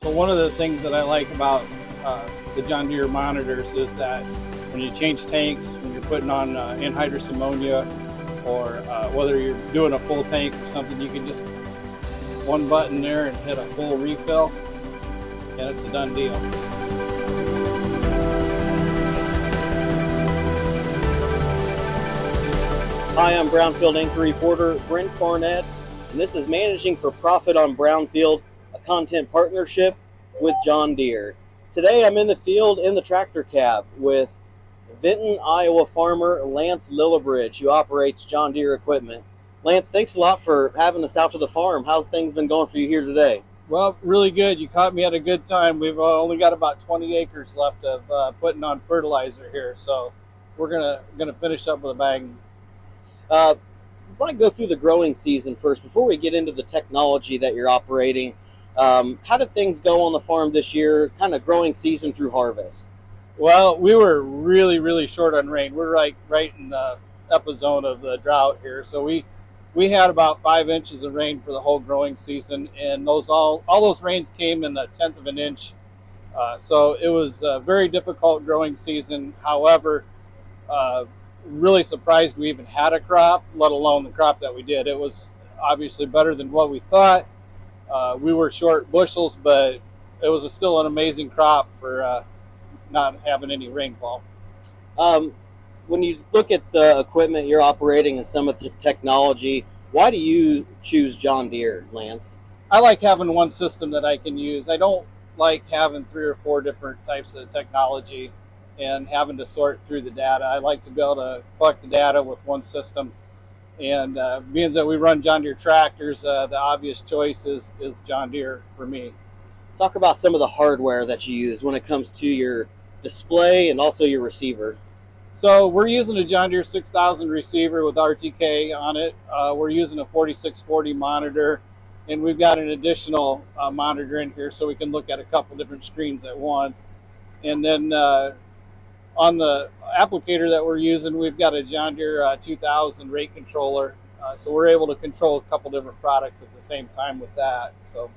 So one of the things that I like about the John Deere monitors is that when you change tanks, when you're putting on anhydrous ammonia, or whether you're doing a full tank or something, you can just one button there and hit a full refill, and it's a done deal. Hi, I'm Brownfield anchor reporter Brent Barnett, and this is Managing for Profit on Brownfield, a content partnership with John Deere. Today I'm in the field in the tractor cab with Vinton, Iowa farmer Lance Lillibridge, who operates John Deere equipment. Lance, thanks a lot for having us out to the farm. How's things been going for you here today? Well, really good. You caught me at a good time. We've only got about 20 acres left of putting on fertilizer here, so we're gonna finish up with a bang. I want to go through the growing season first before we get into the technology that you're operating. How did things go on the farm this year, kind of growing season through harvest? Well, we were really short on rain. We're right in the epizone of the drought here, so we had about 5 inches of rain for the whole growing season, and all those rains came in the 1/10 of an inch. So it was a very difficult growing season. However, really surprised we even had a crop, let alone the crop that we did. It was obviously better than what we thought. We were short bushels, but it was still an amazing crop for not having any rainfall. When you look at the equipment you're operating and some of the technology, why do you choose John Deere, Lance? I like having one system that I can use. I don't like having 3 or 4 different types of technology and having to sort through the data. I like to be able to collect the data with one system. And being that we run John Deere tractors, the obvious choice is John Deere for me. Talk about some of the hardware that you use when it comes to your display and also your receiver. So we're using a John Deere 6000 receiver with RTK on it. We're using a 4640 monitor, and we've got an additional monitor in here so we can look at a couple different screens at once. And then on the applicator that we're using, we've got a John Deere 2000 rate controller, so we're able to control a couple different products at the same time with that. So,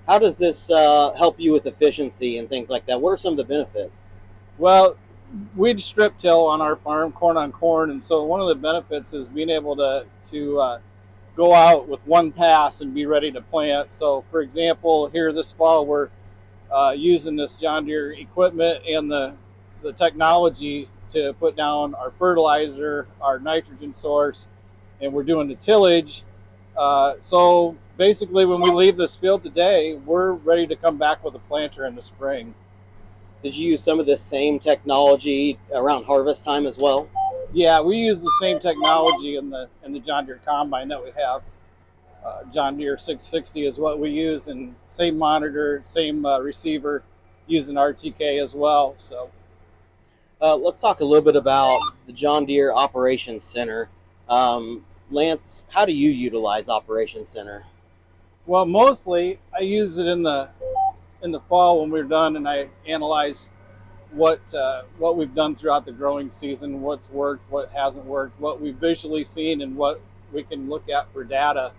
how does this help you with efficiency and things like that? What are some of the benefits? Well, we'd strip till on our farm, corn on corn, and so one of the benefits is being able to go out with one pass and be ready to plant. So, for example, here this fall we're using this John Deere equipment and the technology to put down our fertilizer, our nitrogen source, and we're doing the tillage. So basically when we leave this field today, we're ready to come back with a planter in the spring. Did you use some of this same technology around harvest time as well? Yeah, we use the same technology in the John Deere combine that we have. John Deere 660 is what we use, and same monitor, same receiver, using RTK as well. So. Let's talk a little bit about the John Deere Operations Center. Lance, how do you utilize Operations Center? Well, mostly I use it in the fall when we're done, and I analyze what we've done throughout the growing season, what's worked, what hasn't worked, what we've visually seen, and what we can look at for data.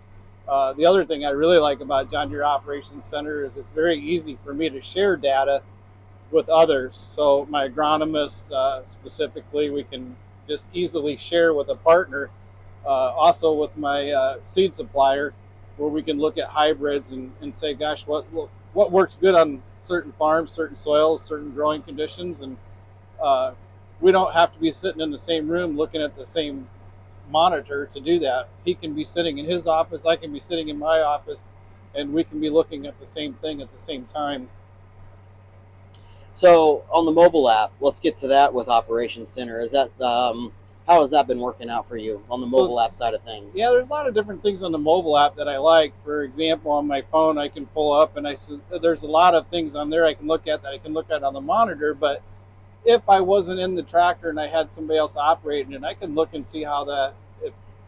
The other thing I really like about John Deere Operations Center is it's very easy for me to share data with others. So my agronomist specifically, we can just easily share with a partner. Also with my seed supplier, where we can look at hybrids and say, gosh, what works good on certain farms, certain soils, certain growing conditions, and we don't have to be sitting in the same room looking at the same monitor to do that. He can be sitting in his office, I can be sitting in my office, and we can be looking at the same thing at the same time. So on the mobile app, let's get to that with Operations Center. Is that how has that been working out for you on the mobile app side of things? Yeah, there's a lot of different things on the mobile app that I like. For example, on my phone, I can pull up, and there's a lot of things on there I can look at that I can look at on the monitor. But if I wasn't in the tractor and I had somebody else operating it, I can look and see how the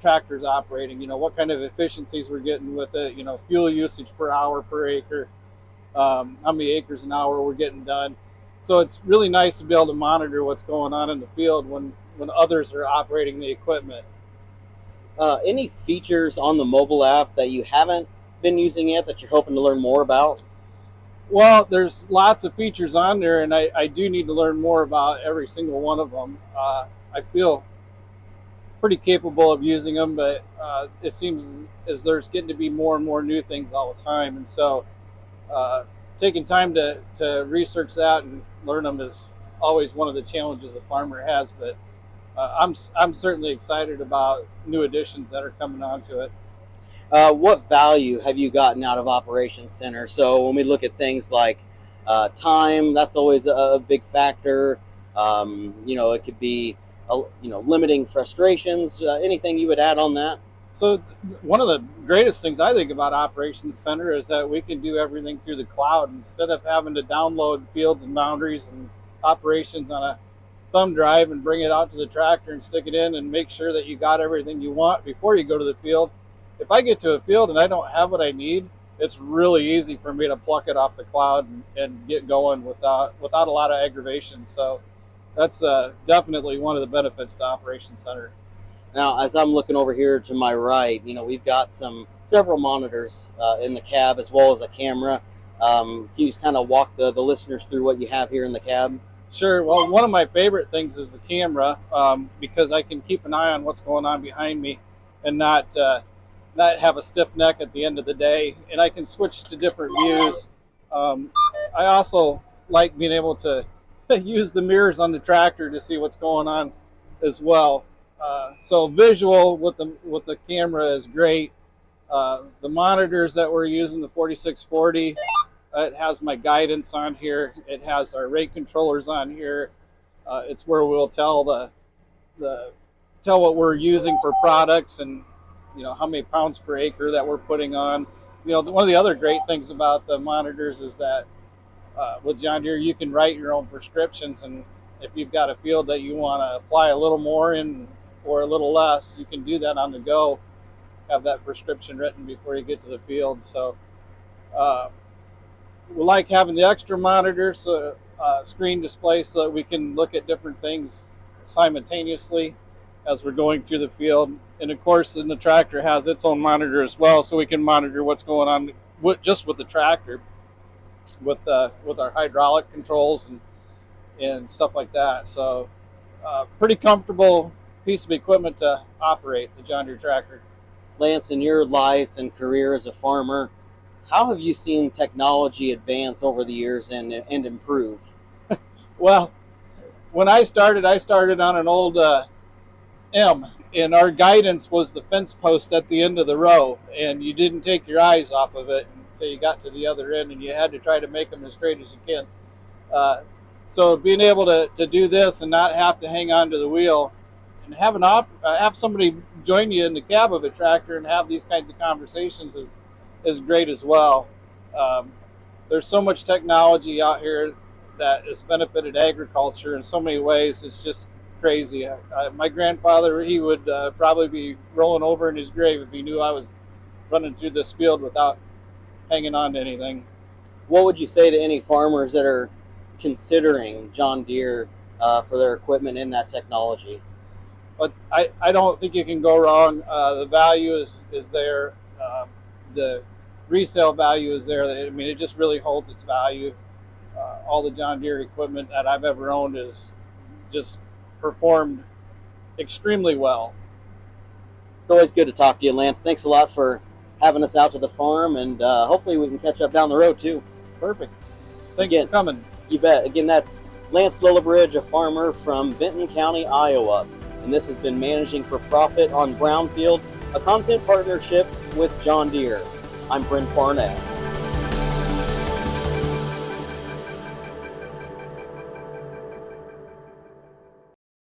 tractor's operating. You know, what kind of efficiencies we're getting with it. You know, fuel usage per hour per acre, how many acres an hour we're getting done. So it's really nice to be able to monitor what's going on in the field when others are operating the equipment. Any features on the mobile app that you haven't been using yet that you're hoping to learn more about? Well, there's lots of features on there, and I do need to learn more about every single one of them. I feel pretty capable of using them, but it seems as there's getting to be more and more new things all the time, and so uh, taking time to research that and learn them is always one of the challenges a farmer has. But I'm certainly excited about new additions that are coming onto it. What value have you gotten out of Operations Center? So when we look at things like time, that's always a big factor. It could be limiting frustrations. Anything you would add on that? So one of the greatest things I think about Operations Center is that we can do everything through the cloud instead of having to download fields and boundaries and operations on a thumb drive and bring it out to the tractor and stick it in and make sure that you got everything you want before you go to the field. If I get to a field and I don't have what I need, it's really easy for me to pluck it off the cloud and get going without a lot of aggravation. So that's definitely one of the benefits to Operations Center. Now, as I'm looking over here to my right, we've got several monitors in the cab as well as a camera. Can you just kind of walk the listeners through what you have here in the cab? Sure. Well, one of my favorite things is the camera because I can keep an eye on what's going on behind me and not have a stiff neck at the end of the day. And I can switch to different views. I also like being able to use the mirrors on the tractor to see what's going on as well. So visual with the camera is great. The monitors that we're using, the 4640, it has my guidance on here. It has our rate controllers on here. It's where we'll tell what we're using for products and how many pounds per acre that we're putting on. One of the other great things about the monitors is that with John Deere, you can write your own prescriptions, and if you've got a field that you want to apply a little more in or a little less, you can do that on the go, have that prescription written before you get to the field. So we like having the extra monitor, so screen display, so that we can look at different things simultaneously as we're going through the field. And of course, the tractor has its own monitor as well, so we can monitor what's going on just with the tractor, with our hydraulic controls and stuff like that. So pretty comfortable piece of equipment to operate the John Deere tractor. Lance, in your life and career as a farmer, how have you seen technology advance over the years and improve? Well, when I started on an old M, and our guidance was the fence post at the end of the row, and you didn't take your eyes off of it until you got to the other end, and you had to try to make them as straight as you can. So being able to do this and not have to hang on to the wheel and have somebody join you in the cab of a tractor and have these kinds of conversations is great as well. There's so much technology out here that has benefited agriculture in so many ways. It's just crazy. My grandfather, he would probably be rolling over in his grave if he knew I was running through this field without hanging on to anything. What would you say to any farmers that are considering John Deere for their equipment in that technology? But I don't think you can go wrong. The value is there. The resale value is there. I mean, it just really holds its value. All the John Deere equipment that I've ever owned is just performed extremely well. It's always good to talk to you, Lance. Thanks a lot for having us out to the farm, and hopefully we can catch up down the road too. Perfect. Thanks for coming. You bet. Again, that's Lance Lillibridge, a farmer from Benton County, Iowa. And this has been Managing for Profit on Brownfield, a content partnership with John Deere. I'm Brent Barnett.